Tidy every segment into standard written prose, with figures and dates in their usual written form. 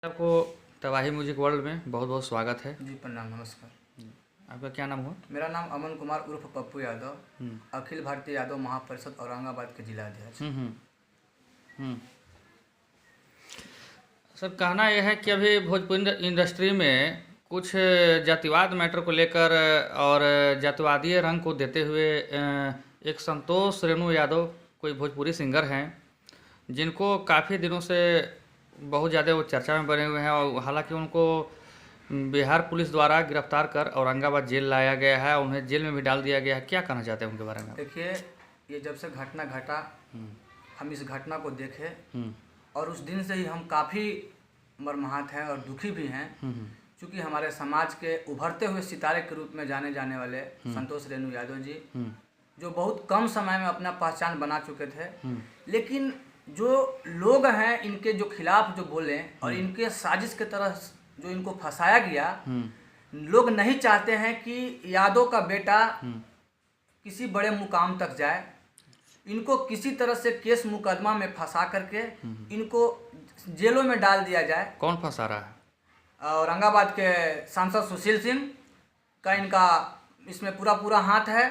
आपको तबाही music world में बहुत बहुत स्वागत है। जी प्रणाम, नमस्कार। आपका क्या नाम हुआ? मेरा नाम अमन कुमार उर्फ पप्पू यादव, हम्म अखिल भारतीय यादव महापरिषद औरंगाबाद के जिला अध्यक्ष। हम्म हम्म हम्म। सर, कहना यह है कि अभी भोजपुरी इंडस्ट्री में कुछ जातिवाद मैटर को लेकर और जातिवादी रंग को देते हुए एक संतोष रेणु यादव कोई भोजपुरी सिंगर हैं जिनको काफ़ी दिनों से बहुत ज़्यादा वो चर्चा में बने हुए हैं, और हालांकि उनको बिहार पुलिस द्वारा गिरफ्तार कर औरंगाबाद जेल लाया गया है, उन्हें जेल में भी डाल दिया गया है। क्या कहना चाहते हैं उनके बारे में? देखिए, ये जब से घटना घटा, हम इस घटना को देखे हम्म और उस दिन से ही हम काफ़ी मर्माहत हैं और दुखी भी हैं, क्योंकि हमारे समाज के उभरते हुए सितारे के रूप में जाने जाने वाले संतोष रेणु यादव जी, जो बहुत कम समय में अपना पहचान बना चुके थे, लेकिन जो लोग हैं इनके जो खिलाफ जो बोले और इनके साजिश के तरह जो इनको फंसाया गया, लोग नहीं चाहते हैं कि यादव का बेटा किसी बड़े मुकाम तक जाए। इनको किसी तरह से केस मुकदमा में फंसा करके इनको जेलों में डाल दिया जाए। कौन फंसा रहा है? औरंगाबाद के सांसद सुशील सिंह का इनका इसमें पूरा हाथ है।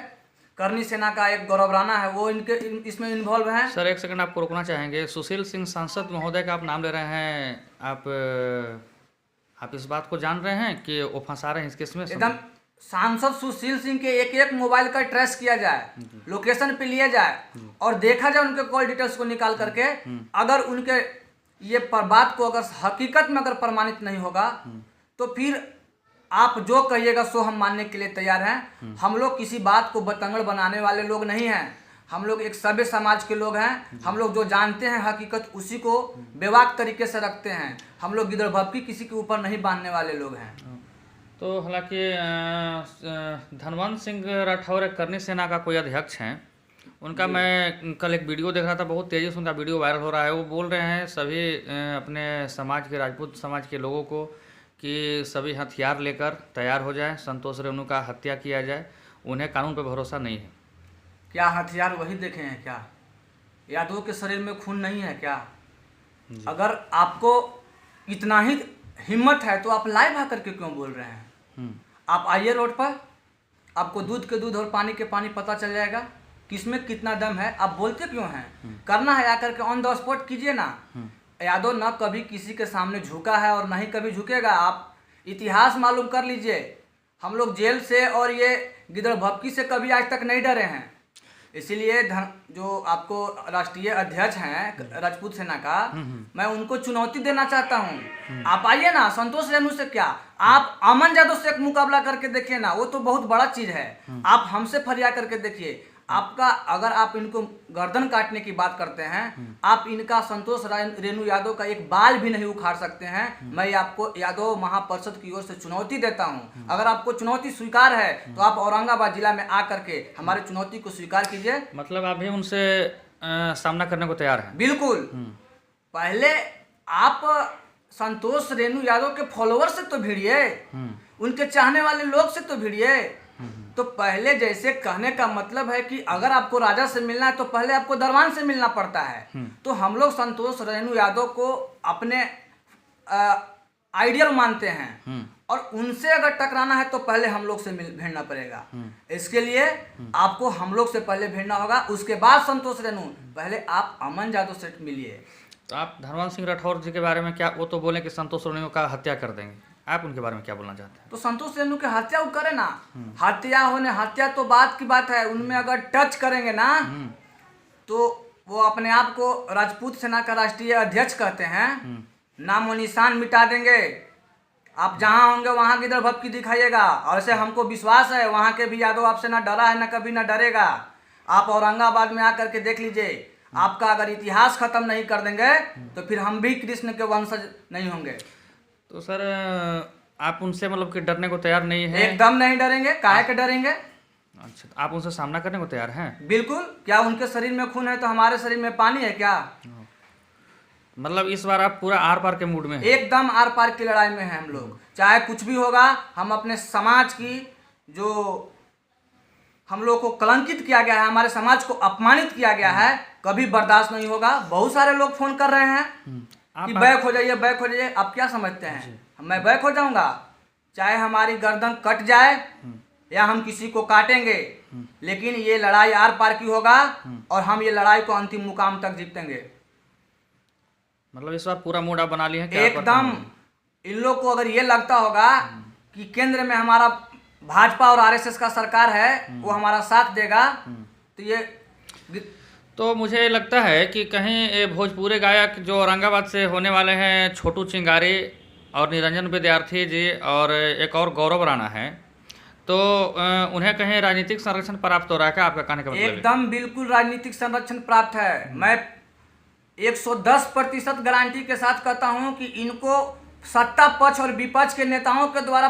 करनी सेना का एक गौरव राणा है, वो इसमें इन्वॉल्व हैं। सर, एक सेकंड आपको रुकना चाहेंगे। सुशील सिंह सांसद महोदय का आप नाम ले रहे हैं, आप इस बात को जान रहे हैं कि वो फंसा रहे हैं इस केस में? एकदम सांसद सुशील सिंह के एक एक मोबाइल का ट्रेस किया जाए, लोकेशन पे लिया जाए और देखा जाए उनके कॉल डिटेल्स को निकाल करके। अगर उनके ये बात को अगर हकीकत में अगर प्रमाणित नहीं होगा तो फिर आप जो कहिएगा सो हम मानने के लिए तैयार हैं। हम लोग किसी बात को बतंगड़ बनाने वाले लोग नहीं हैं। हम लोग एक सभ्य समाज के लोग हैं। हम लोग जो जानते हैं हकीकत उसी को बेबाक तरीके से रखते हैं। हम लोग गिदड़ भपकी किसी के ऊपर नहीं बांधने वाले लोग हैं। तो हालांकि धनवंत सिंह राठौर करनी सेना का कोई अध्यक्ष हैं, उनका मैं कल एक वीडियो देख रहा था, बहुत तेज़ी से उनका वीडियो वायरल हो रहा है। वो बोल रहे हैं सभी अपने समाज के, राजपूत समाज के लोगों को कि सभी हथियार लेकर तैयार हो जाएं, संतोष रेणु का हत्या किया जाए, उन्हें कानून पर भरोसा नहीं है। क्या हथियार वही देखे हैं क्या? यादव के शरीर में खून नहीं है क्या? अगर आपको इतना ही हिम्मत है तो आप लाइव आकर के क्यों बोल रहे हैं? आप आइए रोड पर, आपको दूध के दूध और पानी के पानी पता चल जाएगा किसमें कितना दम है। आप बोलते क्यों हैं? करना है आकर के ऑन द स्पॉट कीजिए ना। यादव न कभी किसी के सामने झुका है और न ही कभी झुकेगा। आप इतिहास मालूम कर लीजिए। हम लोग जेल से और ये गिदड़ भपकी से कभी आज तक नहीं डरे हैं। इसीलिए जो आपको राष्ट्रीय अध्यक्ष हैं राजपूत सेना का, मैं उनको चुनौती देना चाहता हूं। आप आइए ना, संतोष रेणु से क्या, आप अमन यादव से एक मुकाबला करके देखिए ना, वो तो बहुत बड़ा चीज है। आप हमसे फरिया करके देखिए। आपका अगर आप इनको गर्दन काटने की बात करते हैं, आप इनका संतोष रेणु यादव का एक बाल भी नहीं उखाड़ सकते हैं। मैं आपको यादव महापरिषद की ओर से चुनौती देता हूं। अगर आपको चुनौती स्वीकार है तो आप औरंगाबाद जिला में आकर के हमारी चुनौती को स्वीकार कीजिए। मतलब आप भी उनसे सामना करने को तैयार हैं? बिल्कुल। पहले आप संतोष रेणु यादव के फॉलोअर से तो भिड़िए, उनके चाहने वाले लोग से तो भिड़िए। तो पहले जैसे कहने का मतलब है कि अगर आपको राजा से मिलना है तो पहले आपको दरबान से मिलना पड़ता है। तो हम लोग संतोष रेणु यादव को अपने आइडियल मानते हैं और उनसे अगर टकराना है तो पहले हम लोग से भिड़ना पड़ेगा। इसके लिए आपको हम लोग से पहले भिड़ना होगा, उसके बाद संतोष रेणु। पहले आप अमन यादव से मिलिए। तो आप धनवंत सिंह राठौर जी के बारे में क्या, वो तो बोले कि संतोष रेणु का हत्या कर देंगे, आप उनके बारे में क्या बोलना चाहते हैं? तो संतोष रेणु की हत्या वो करे ना। हत्या तो बात की बात है। उनमें अगर टच करेंगे ना तो वो अपने आप को राजपूत सेना का राष्ट्रीय अध्यक्ष कहते हैं, नाम और निशान मिटा देंगे। आप जहां होंगे वहां गिदड़ भपकी दिखाइएगा। और ऐसे हमको विश्वास है वहां के भी यादव आपसे ना डरा है, ना कभी ना डरेगा। आप औरंगाबाद में आकर के देख लीजिए। आपका अगर इतिहास खत्म नहीं कर देंगे तो फिर हम भी कृष्ण के वंशज नहीं होंगे। तो सर, आप उनसे मतलब कि डरने को तैयार नहीं है? एकदम नहीं डरेंगे। काहे के डरेंगे? अच्छा, तो आप उनसे सामना करने को तैयार हैं? बिल्कुल। क्या उनके शरीर में खून है तो हमारे शरीर में पानी है क्या? मतलब इस बार आप पूरा आर पार के मूड में हैं? एकदम आर पार की लड़ाई में हैं हम लोग। चाहे कुछ भी होगा, हम अपने समाज की जो हम लोग को कलंकित किया गया है, हमारे समाज को अपमानित किया गया है, कभी बर्दाश्त नहीं होगा। बहुत सारे लोग फोन कर रहे हैं। कि बैक हो जाइए, बैक हो जाइए। आप क्या समझते हैं मैं बैक हो जाऊंगा? चाहे हमारी गर्दन कट जाए या हम किसी को काटेंगे, लेकिन ये लड़ाई आर पार की होगा और हम ये लड़ाई को अंतिम मुकाम तक जीतेंगे। मतलब इस बार पूरा मूड आप बना लिए हैं कि आप एकदम। इन लोग को अगर ये लगता होगा कि केंद्र में हमारा भाजपा और आरएसएस का सरकार है, वो हमारा साथ देगा, तो ये तो मुझे लगता है कि कहीं ये भोजपुरी गायक जो औरंगाबाद से होने वाले हैं, छोटू चिंगारी और निरंजन विद्यार्थी जी और एक और गौरव राणा है, तो उन्हें कहीं राजनीतिक संरक्षण प्राप्त हो रहा है क्या? आपका कहने का मतलब है? एकदम बिल्कुल राजनीतिक संरक्षण प्राप्त है। मैं 110% गारंटी के साथ कहता हूं कि इनको सत्ता पक्ष और विपक्ष के नेताओं के द्वारा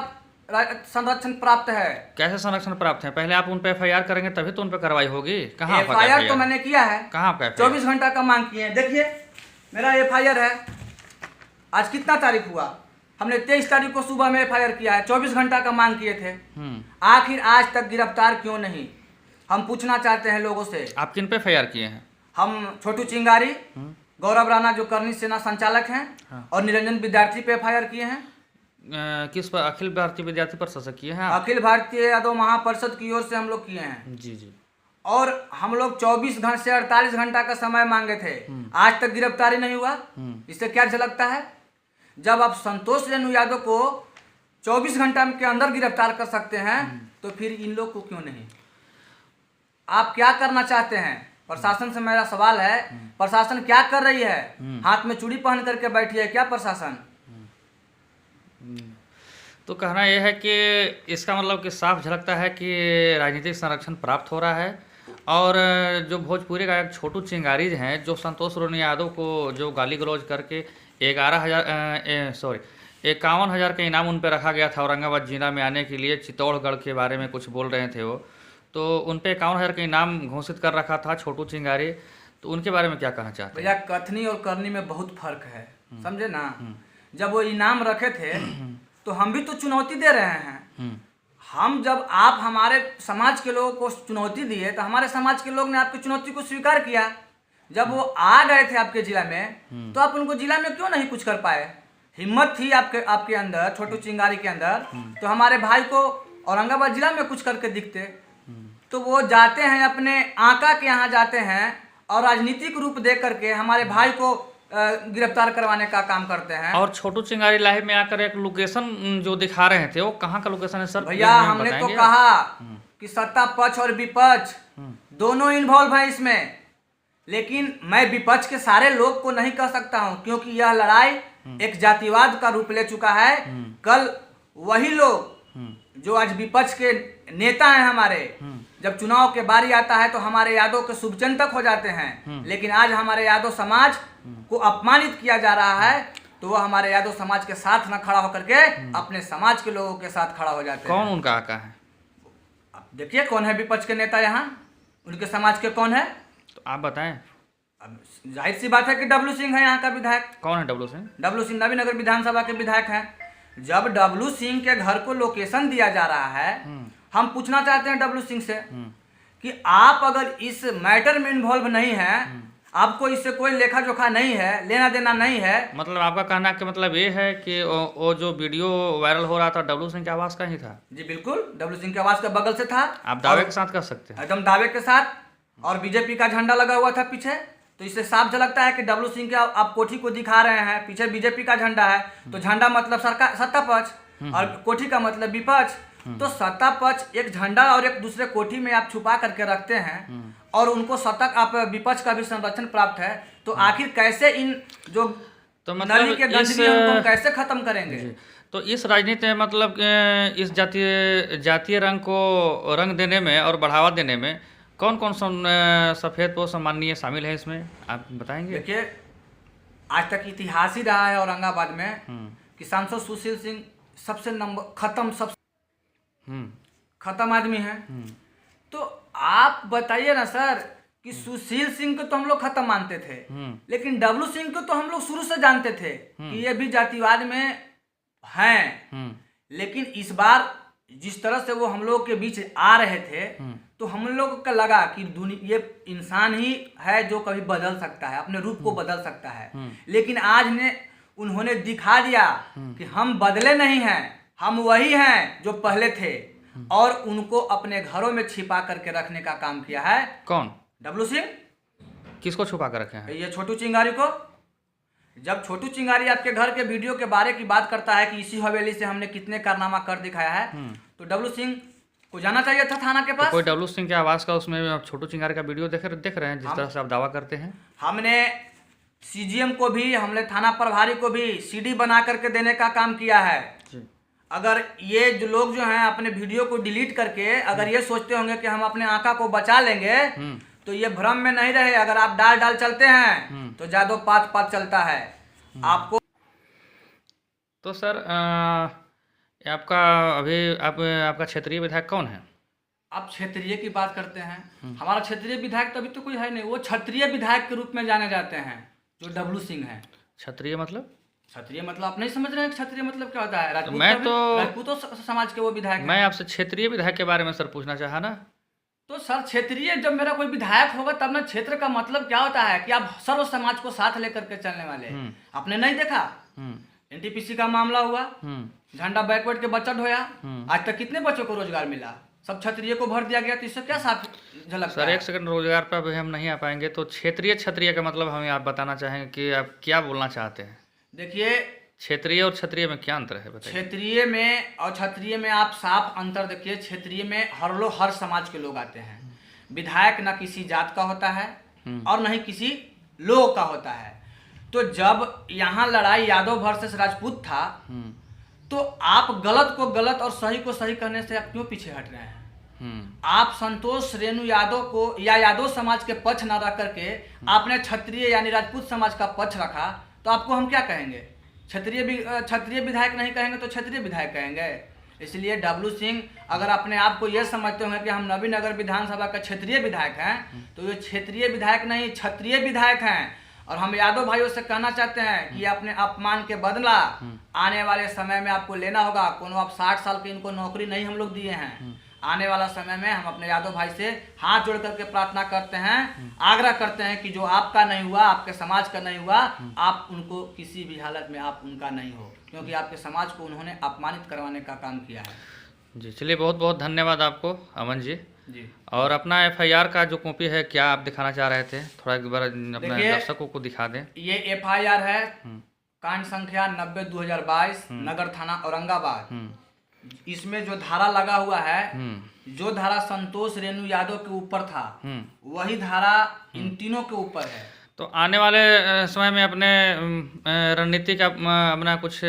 संरक्षण प्राप्त है। कैसे संरक्षण प्राप्त है? पहले आप उन पर एफआईआर करेंगे तभी तो उन पर कार्रवाई होगी। कहाँ आपका एफआईआर तो मैंने किया है। कहाँ आपका 24 घंटा का मांग किए हैं। देखिए मेरा एफआईआर है। आज कितना तारीख हुआ? हमने 23 तारीख को सुबह में एफआईआर किया है। 24 घंटा का मांग किए थे। आखिर आज तक गिरफ्तार क्यों नहीं? हम पूछना चाहते हैं लोगों से। आप किन पे एफआईआर किए हैं? हम छोटू चिंगारी, गौरव राणा जो करनी सेना संचालक हैं, और निरंजन विद्यार्थी पे एफआईआर किए हैं। किस पर? अखिल भारतीय विद्यार्थी परिषद से किए हैं आप? अखिल भारतीय यादव महापरिषद की ओर से हम लोग किए हैं। जी जी। और हम लोग 24 घंटे से 48 घंटा का समय मांगे थे। आज तक गिरफ्तारी नहीं हुआ। इससे क्या झलकता है? जब आप संतोष रेणु यादव को 24 घंटा के अंदर गिरफ्तार कर सकते हैं, तो फिर इन लोग को क्यों नहीं? आप क्या करना चाहते हैं? प्रशासन से मेरा सवाल है, प्रशासन क्या कर रही है? हाथ में चूड़ी पहन करके बैठी है क्या प्रशासन? तो कहना यह है कि इसका मतलब कि साफ झलकता है कि राजनीतिक संरक्षण प्राप्त हो रहा है। और जो भोजपुरी गायक छोटू चिंगारी हैं, जो संतोष रेणु यादव को जो गाली गलौज करके 51,000 का इनाम उन पर रखा गया था औरंगाबाद जिला में आने के लिए, चित्तौड़गढ़ के बारे में कुछ बोल रहे थे वो, तो उन पे 51,000 का इनाम घोषित कर रखा था छोटू चिंगारी। तो उनके बारे में क्या कहना चाहते हैं? भैया कथनी और करनी में बहुत फर्क है, समझे ना। जब वो इनाम रखे थे तो हम भी तो चुनौती दे रहे हैं। हम जब आप हमारे समाज के लोगों को चुनौती दिए तो हमारे समाज के लोग ने आपकी चुनौती को स्वीकार किया। जब वो आ गए थे आपके जिला में, तो आप उनको जिला में क्यों नहीं कुछ कर पाए? हिम्मत थी आपके अंदर, छोटू चिंगारी के अंदर, तो हमारे भाई को औरंगाबाद जिला में कुछ करके दिखते। तो वो जाते हैं अपने आका के यहाँ जाते हैं और राजनीतिक रूप दे करके हमारे भाई को गिरफ्तार करवाने का काम करते हैं। और छोटू चिंगारी लाइव में आकर एक लोकेशन जो दिखा रहे थे, वो कहाँ का लोकेशन है सर? भैया हमने तो कहा कि सत्ता पक्ष और विपक्ष दोनों इन्वॉल्व हैं इसमें, लेकिन मैं विपक्ष के सारे लोग को नहीं कह सकता हूं, क्योंकि यह लड़ाई एक जातिवाद का रूप ले चुका है। कल वही लोग जो आज विपक्ष के नेता हैं हमारे, जब चुनाव के बारी आता है तो हमारे यादव के शुभचिंतक हो जाते हैं, लेकिन आज हमारे यादव समाज को अपमानित किया जा रहा है, तो वो हमारे यादव समाज के साथ न खड़ा होकर के अपने समाज के लोगों के साथ खड़ा हो जाते हैं। कौन उनका आका है? देखिए कौन है विपक्ष के नेता यहाँ, उनके समाज के कौन है तो आप बताएं। अब जाहिर सी बात है कि डब्लू सिंह है यहाँ का विधायक। कौन है डब्लू सिंह? डब्लू सिंह नवीनगर विधानसभा के विधायक हैं। जब डब्लू सिंह के घर को लोकेशन दिया जा रहा है, हम पूछना चाहते हैं डब्लू सिंह से कि आप अगर इस मैटर में इन्वॉल्व नहीं है, आपको इससे कोई लेखा जोखा नहीं है, लेना देना नहीं है। मतलब आपका कहना कि मतलब ये है कि वो जो वीडियो वायरल हो रहा था डब्लू सिंह के आवास का ही था? जी बिल्कुल, डब्लू सिंह के आवास के बगल से था। आप दावे के साथ कर सकते हैं? एकदम दावे के साथ। और बीजेपी का झंडा लगा हुआ था पीछे, तो इससे साफ झलकता है कि डब्लू सिंह के आप कोठी को दिखा रहे हैं, पीछे बीजेपी का झंडा है, तो झंडा मतलब सरकार सत्ता पक्ष और कोठी का मतलब विपक्ष। तो सत्ता पक्ष एक झंडा और एक दूसरे कोठी में आप छुपा करके रखते हैं, और उनको सत्ता आप विपक्ष का भी संरक्षण प्राप्त है, तो आखिर कैसे इन जो तो नली के गंदगी है उनको कैसे खत्म करेंगे? तो इस राजनीति में मतलब इस जातीय रंग को रंग देने में और बढ़ावा देने में कौन कौन सफेद पोश सम्मानीय शामिल है इसमें, आप बताएंगे? देखिए आज तक इतिहास ही रहा है औरंगाबाद में कि सांसद सुशील सिंह सबसे खत्म आदमी है। तो आप बताइए ना सर कि सुशील सिंह को तो हम लोग खत्म मानते थे, लेकिन डब्लू सिंह को तो हम लोग शुरू से जानते थे कि ये भी जातिवाद में हैं। लेकिन इस बार जिस तरह से वो हम लोग के बीच आ रहे थे, तो हम लोग को लगा कि ये इंसान ही है जो कभी बदल सकता है, अपने रूप को बदल सकता है। लेकिन आज उन्होंने दिखा दिया कि हम बदले नहीं हैं, हम वही हैं जो पहले थे, और उनको अपने घरों में छिपा करके रखने का काम किया है। कौन? डब्लू सिंह। किसको छुपा कर रखे हैं? ये छोटू चिंगारी को। जब छोटू चिंगारी आपके घर के वीडियो के बारे की बात करता है कि इसी हवेली से हमने कितने कारनामा कर दिखाया है, तो डब्लू सिंह को जाना चाहिए था थाना के पास। तो कोई डब्लू सिंह के आवाज का उसमें आप छोटू चिंगारी का वीडियो देख रहे हैं, जिस तरह से आप दावा करते हैं? हमने सीजीएम को भी, हमने थाना प्रभारी को भी सीडी बना करके देने का काम किया है। अगर ये जो लोग जो हैं अपने वीडियो को डिलीट करके अगर ये सोचते होंगे कि हम अपने आका को बचा लेंगे, तो ये भ्रम में नहीं रहे। अगर आप डाल चलते हैं तो जादो पात चलता है आपको। तो सर आपका अभी आपका क्षेत्रीय विधायक कौन है? आप क्षेत्रीय की बात करते हैं, हमारा क्षेत्रीय विधायक तो अभी तो कोई है नहीं। वो क्षत्रिय विधायक के रूप में जाने जाते हैं, जो डब्लू सिंह है। क्षत्रिय मतलब? क्षत्रिय मतलब आप नहीं समझ रहे हैं? क्षत्रिय मतलब क्या होता है? राजपूतों समाज के वो विधायक। मैं आपसे क्षेत्रीय विधायक के बारे में सर पूछना चाहा ना। तो सर क्षेत्रीय जब मेरा कोई विधायक होगा तब ना, क्षेत्र का मतलब क्या होता है कि आप सर्व समाज को साथ लेकर के चलने वाले। आपने नहीं देखा एनटीपीसी का मामला हुआ, झंडा बैकवर्ड के बच्चा ढोया, आज तक कितने बच्चों को रोजगार मिला? सब क्षत्रिय को भर दिया गया, तो इससे क्या साफ झलक? सर एक सेकंड, रोजगार पर अभी हम नहीं आ पाएंगे, तो क्षेत्रीय का मतलब हमें आप बताना चाहेंगे कि आप क्या बोलना चाहते हैं? देखिए, क्षेत्रीय और क्षत्रिय में क्या अंतर है बताइए? क्षेत्रीय में और क्षत्रिय में आप साफ अंतर देखिए। क्षेत्रीय में हर समाज के लोग आते हैं। विधायक न किसी जात का होता है और न ही किसी लोग का होता है। तो जब यहाँ लड़ाई यादव वर्सेस राजपूत था, तो आप गलत को गलत और सही को सही करने से आप क्यों पीछे हट रहे हैं? आप संतोष रेणु यादव को या यादव समाज के पक्ष न रख करके आपने क्षत्रिय यानी राजपूत समाज का पक्ष रखा, तो आपको हम क्या कहेंगे? क्षत्रिय विधायक नहीं कहेंगे तो क्षत्रिय विधायक कहेंगे। इसलिए डब्लू सिंह अगर अपने आप को यह समझते होंगे कि हम नवीनगर विधानसभा का क्षेत्रीय विधायक हैं, तो ये क्षेत्रीय विधायक नहीं क्षत्रिय विधायक हैं। और हम यादव भाइयों से कहना चाहते हैं कि अपने अपमान के बदला आने वाले समय में आपको लेना होगा। कोनो आप 60 साल की इनको नौकरी नहीं हम लोग दिए हैं। आने वाला समय में हम अपने यादव भाई से हाथ जोड़ करके प्रार्थना करते हैं, आग्रह करते हैं कि जो आपका नहीं हुआ, आपके समाज का नहीं हुआ, आप उनको किसी भी हालत में आप उनका नहीं हो, क्योंकि आपके समाज को उन्होंने अपमानित करवाने का काम किया है। जी चलिए, बहुत बहुत धन्यवाद आपको अमन जी। और अपना एफआईआर का जो कॉपी है, क्या आप दिखाना चाह रहे थे? थोड़ा एक बार अपने दर्शकों को दिखा दें। ये एफआईआर है कांड संख्या 90/2022, नगर थाना औरंगाबाद। इसमें जो धारा लगा हुआ है, जो धारा संतोष रेणु यादव के ऊपर था, वही धारा इन तीनों के ऊपर है। तो आने वाले समय में अपने रणनीति का अपना कुछ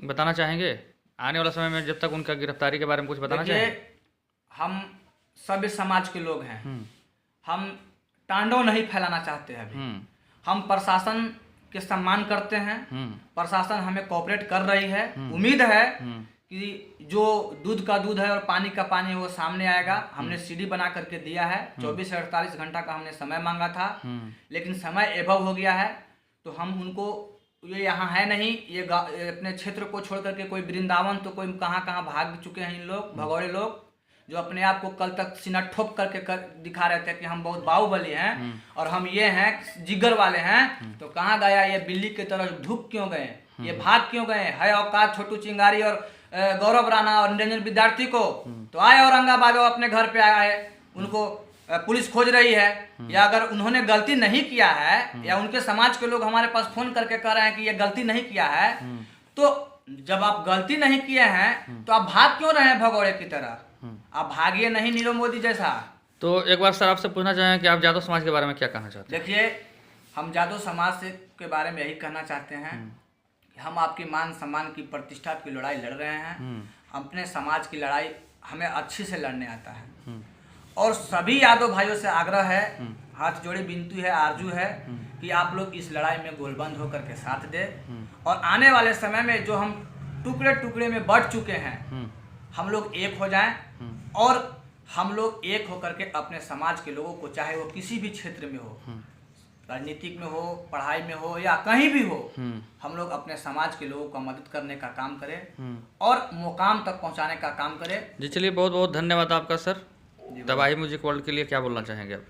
बताना चाहेंगे? आने वाला समय में जब तक उनका गिरफ्तारी के बारे में कुछ बताना चाहेंगे? हम सभ्य समाज के लोग हैं, हम तांडव नहीं फैलाना चाहते हैं अभी। हम प्रशासन के सम्मान करते हैं, प्रशासन हमें कोऑपरेट कर रही है। उम्मीद है कि जो दूध का दूध है और पानी का पानी है वो सामने आएगा। हमने सीडी बना करके दिया है, 24 से 48 घंटा का हमने समय मांगा था, लेकिन समय एभव हो गया है। तो हम उनको, ये यहाँ है नहीं, ये अपने क्षेत्र को छोड़ करके कोई वृंदावन तो कोई कहाँ कहाँ भाग चुके हैं इन लोग भगौड़े लोग, जो अपने आप को कल तक सीना ठोक करके दिखा रहे थे कि हम बहुत बाहुबली हैं और हम ये हैं, जिगर वाले हैं। तो कहाँ गया ये बिल्ली की तरह धूप क्यों गए, ये भाग क्यों गए? है औकात छोटू चिंगारी और गौरव राणा और निरंजन विद्यार्थी को, तो आए औरंगाबाद और अपने घर पे आए, उनको पुलिस खोज रही है। या अगर उन्होंने गलती नहीं किया है, या उनके समाज के लोग हमारे पास फोन करके कह रहे हैं कि ये गलती नहीं किया है, तो जब आप गलती नहीं किए हैं तो आप भाग क्यों रहे हैं भगौड़े की तरह? आप भागिए नहीं नीरव मोदी जैसा। तो एक बार सर आपसे पूछना चाहें कि आप यादव समाज के बारे में क्या कहना चाहते हैं? देखिए, हम यादव समाज के बारे में यही कहना चाहते हैं कि हम आपकी मान सम्मान की प्रतिष्ठा की लड़ाई लड़ रहे हैं। अपने समाज की लड़ाई हमें अच्छी से लड़ने आता है। और सभी यादव भाइयों से आग्रह है, हाथ जोड़ी विनती है, आरजू है कि आप लोग इस लड़ाई में गोलबंद होकर के साथ दें। और आने वाले समय में जो हम टुकड़े टुकड़े में बढ़ चुके हैं, हम लोग एक हो जाएं और हम लोग एक होकर के अपने समाज के लोगों को, चाहे वो किसी भी क्षेत्र में हो, राजनीतिक में हो, पढ़ाई में हो या कहीं भी हो, हम्म, हम लोग अपने समाज के लोगों का मदद करने का काम करें हम्म। और मुकाम तक पहुंचाने का काम करें। जी चलिए, बहुत बहुत धन्यवाद आपका सर। जी, तबाही म्यूजिक वर्ल्ड के लिए क्या बोलना चाहेंगे आप?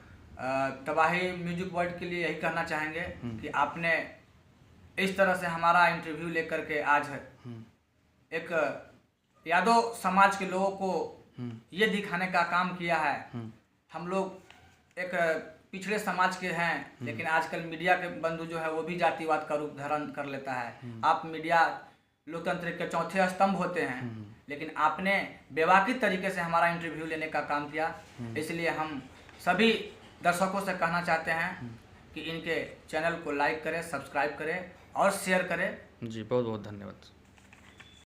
तबाही म्यूजिक वर्ल्ड के लिए यही कहना चाहेंगे कि आपने इस तरह से हमारा इंटरव्यू लेकर के आज एक यादव समाज के लोगों को ये दिखाने का काम किया है। हम लोग एक पिछड़े समाज के हैं, लेकिन आजकल मीडिया के बंधु जो है वो भी जातिवाद का रूप धारण कर लेता है। आप मीडिया लोकतंत्र के चौथे स्तंभ होते हैं, लेकिन आपने बेबाकी तरीके से हमारा इंटरव्यू लेने का काम किया। इसलिए हम सभी दर्शकों से कहना चाहते हैं कि इनके चैनल को लाइक करें, सब्सक्राइब करें और शेयर करें। जी बहुत बहुत धन्यवाद।